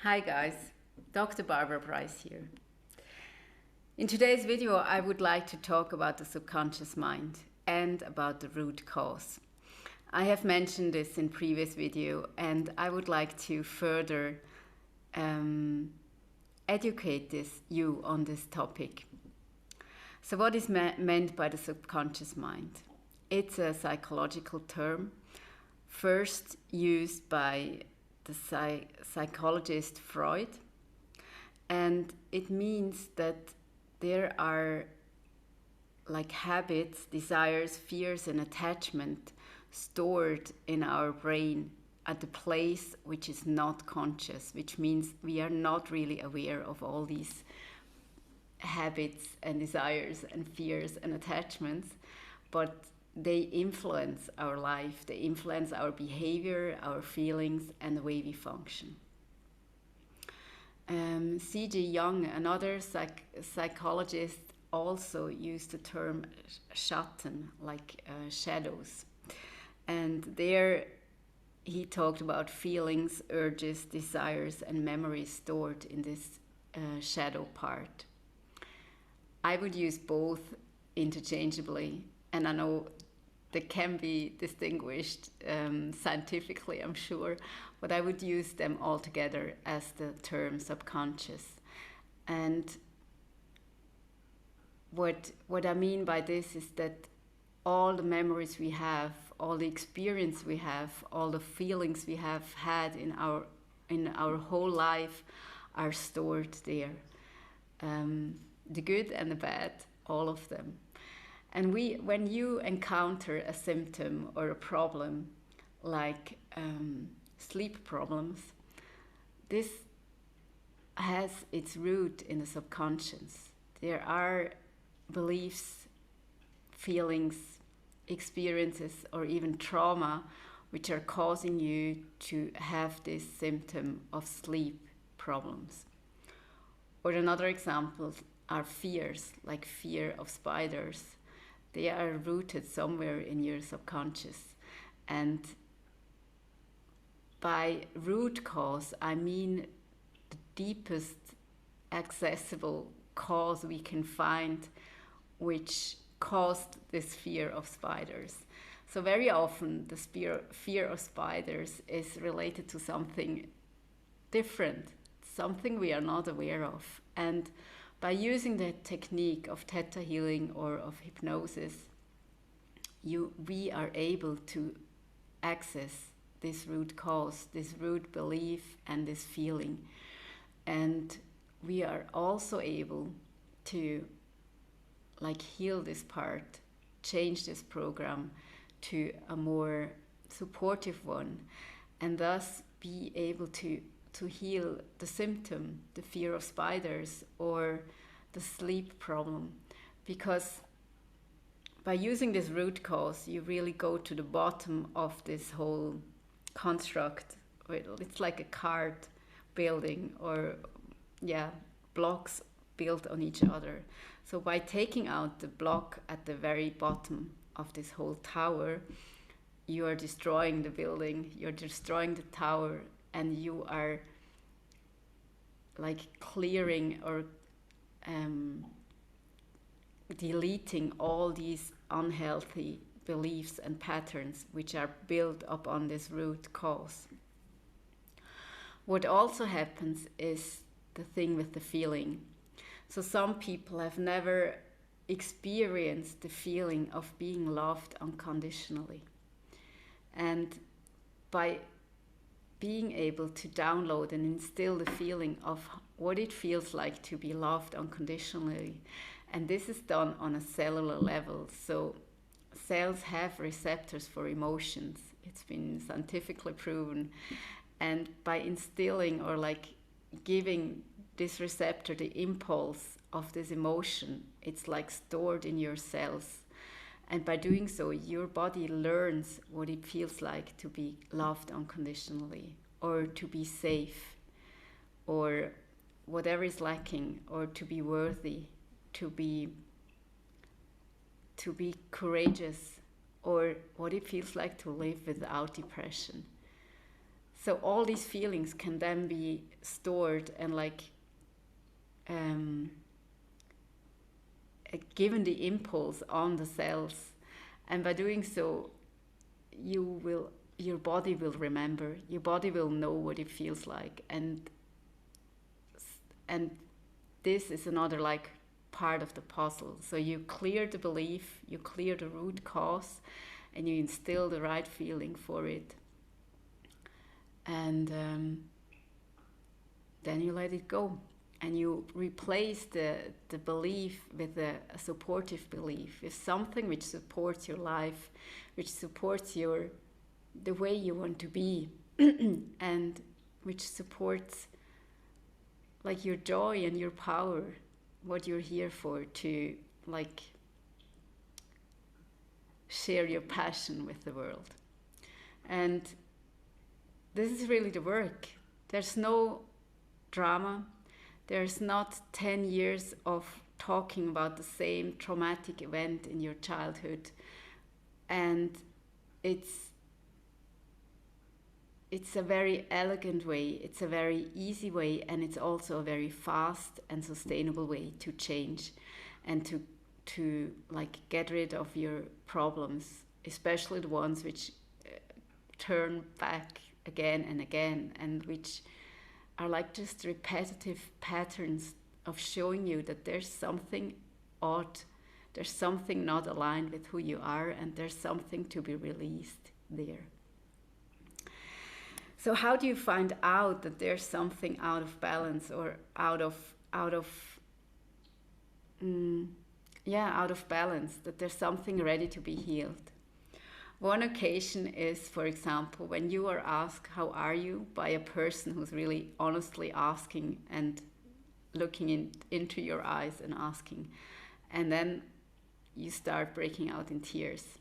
Hi guys, Dr. Barbara Bryce here. In today's video, I would like to talk about the subconscious mind and about the root cause. I have mentioned this in previous video and I would like to further educate you on this topic. So what is meant by the subconscious mind? It's a psychological term first used by the psychologist Freud, and it means that there are like habits, desires, fears and attachment stored in our brain at a place which is not conscious, which means we are not really aware of all these habits and desires and fears and attachments, but they influence our life, they influence our behavior, our feelings, and the way we function. C.G. Jung, another psychologist, also used the term Schatten, like shadows. And there he talked about feelings, urges, desires, and memories stored in this shadow part. I would use both interchangeably, and I know they can be distinguished scientifically, I'm sure, but I would use them all together as the term subconscious. And what I mean by this is that all the memories we have, all the experience we have, all the feelings we have had in our whole life are stored there. The good and the bad, all of them. And when you encounter a symptom or a problem like sleep problems, this has its root in the subconscious. There are beliefs, feelings, experiences, or even trauma which are causing you to have this symptom of sleep problems. Or another example are fears, like fear of spiders. They are rooted somewhere in your subconscious. And by root cause, I mean the deepest accessible cause we can find which caused this fear of spiders. So very often the fear of spiders is related to something different, something we are not aware of. And by using the technique of theta healing or of hypnosis, we are able to access this root cause, this root belief and this feeling. And we are also able to heal this part, change this program to a more supportive one, and thus be able to heal the symptom, the fear of spiders or the sleep problem. Because by using this root cause, you really go to the bottom of this whole construct. It's like a card building, or blocks built on each other. So by taking out the block at the very bottom of this whole tower, you are destroying the building, you're destroying the tower, and you are clearing or deleting all these unhealthy beliefs and patterns which are built up on this root cause. What also happens is the thing with the feeling. So some people have never experienced the feeling of being loved unconditionally. And by being able to download and instill the feeling of what it feels like to be loved unconditionally, and this is done on a cellular level. So cells have receptors for emotions. It's been scientifically proven. And by instilling or giving this receptor the impulse of this emotion, it's stored in your cells. And by doing so, your body learns what it feels like to be loved unconditionally, or to be safe, or whatever is lacking, or to be worthy, to be courageous, or what it feels like to live without depression. So all these feelings can then be stored and like given the impulse on the cells, and by doing so, your body will remember. Your body will know what it feels like, and this is another like part of the puzzle. So you clear the belief, you clear the root cause, and you instill the right feeling for it, and then you let it go. And you replace the belief with a supportive belief, with something which supports your life, which supports the way you want to be, and which supports like your joy and your power, what you're here for, to like share your passion with the world. And this is really the work. There's no drama. There's not 10 years of talking about the same traumatic event in your childhood. And it's a very elegant way, it's a very easy way, and it's also a very fast and sustainable way to change and to like get rid of your problems, especially the ones which turn back again and again, and which are like just repetitive patterns of showing you that there's something odd, there's something not aligned with who you are, and there's something to be released there. So how do you find out that there's something out of balance, or out of balance, that there's something ready to be healed? One occasion is, for example, when you are asked, how are you, by a person who's really honestly asking and looking into your eyes and asking, and then you start breaking out in tears.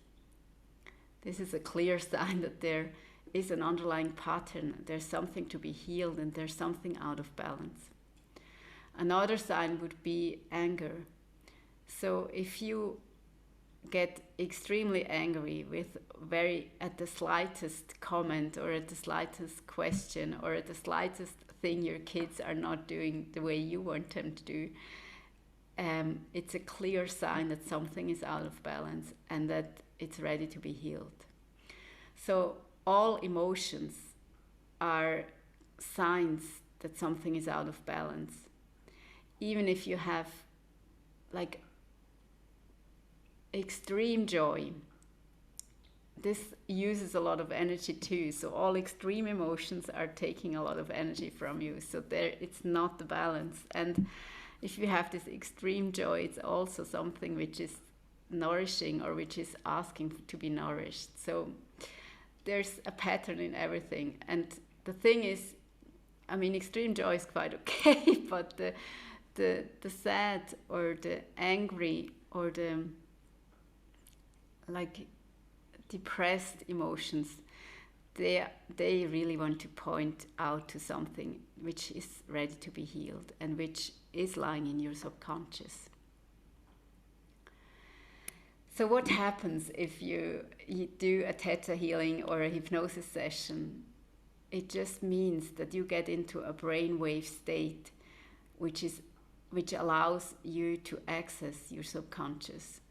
This is a clear sign that there is an underlying pattern, there's something to be healed, and there's something out of balance. Another sign would be anger. So if you get extremely angry at the slightest comment, or at the slightest question, or at the slightest thing your kids are not doing the way you want them to do, it's a clear sign that something is out of balance and that it's ready to be healed. So all emotions are signs that something is out of balance. Even if you have like extreme joy, this uses a lot of energy too. So all extreme emotions are taking a lot of energy from you. So there, it's not the balance. And if you have this extreme joy, it's also something which is nourishing, or which is asking to be nourished. So there's a pattern in everything. And the thing is, I mean, extreme joy is quite okay, but the sad, or the angry, or the like depressed emotions, they really want to point out to something which is ready to be healed, and which is lying in your subconscious. So what happens if you do a theta healing or a hypnosis session? It just means that you get into a brainwave state which allows you to access your subconscious,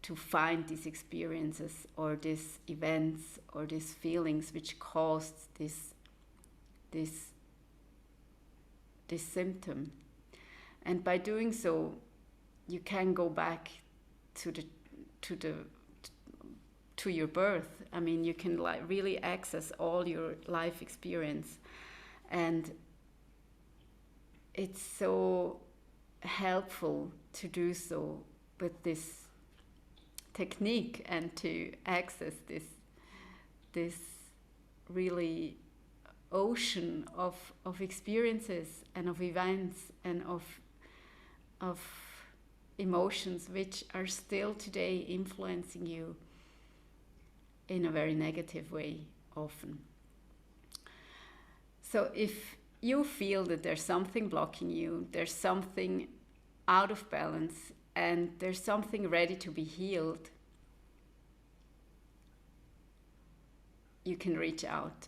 to find these experiences, or these events, or these feelings which caused this symptom. And by doing so, you can go back to your birth. I mean, you can really access all your life experience, and it's so helpful to do so with this technique, and to access this really ocean of experiences and of events and of emotions which are still today influencing you in a very negative way often. So if you feel that there's something blocking you, there's something out of balance, and there's something ready to be healed, you can reach out.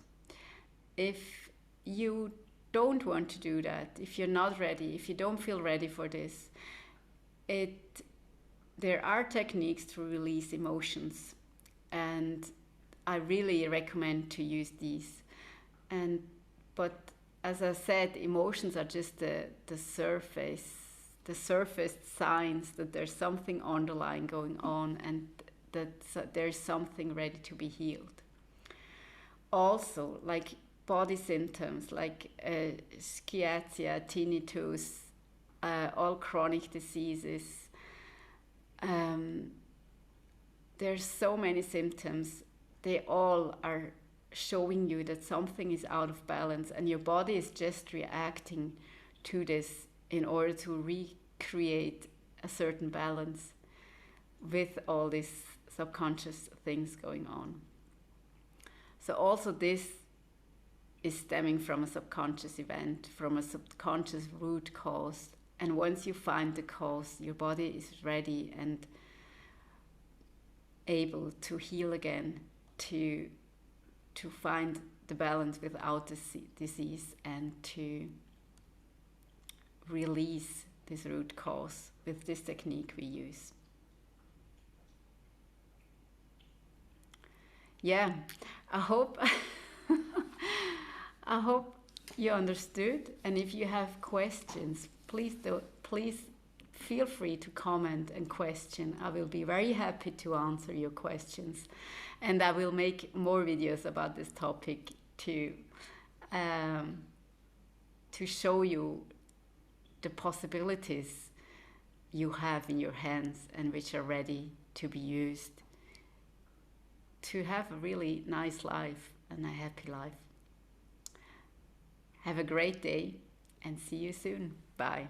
if you don't want to do that, if you're not ready, if you don't feel ready for this, there are techniques to release emotions, and I really recommend to use these. But as I said, emotions are just the surface signs that there's something underlying going on, and that there's something ready to be healed. Also, like body symptoms like sciatica, tinnitus, all chronic diseases. There's so many symptoms. They all are showing you that something is out of balance, and your body is just reacting to this in order to recreate a certain balance with all these subconscious things going on. So also this is stemming from a subconscious event, from a subconscious root cause. And once you find the cause, your body is ready and able to heal again, to find the balance without disease, and to release this root cause with this technique we use. Yeah, I hope I hope you understood, and if you have questions, please feel free to comment and question. I will be very happy to answer your questions, and I will make more videos about this topic to show you the possibilities you have in your hands and which are ready to be used to have a really nice life and a happy life. Have a great day and see you soon. Bye.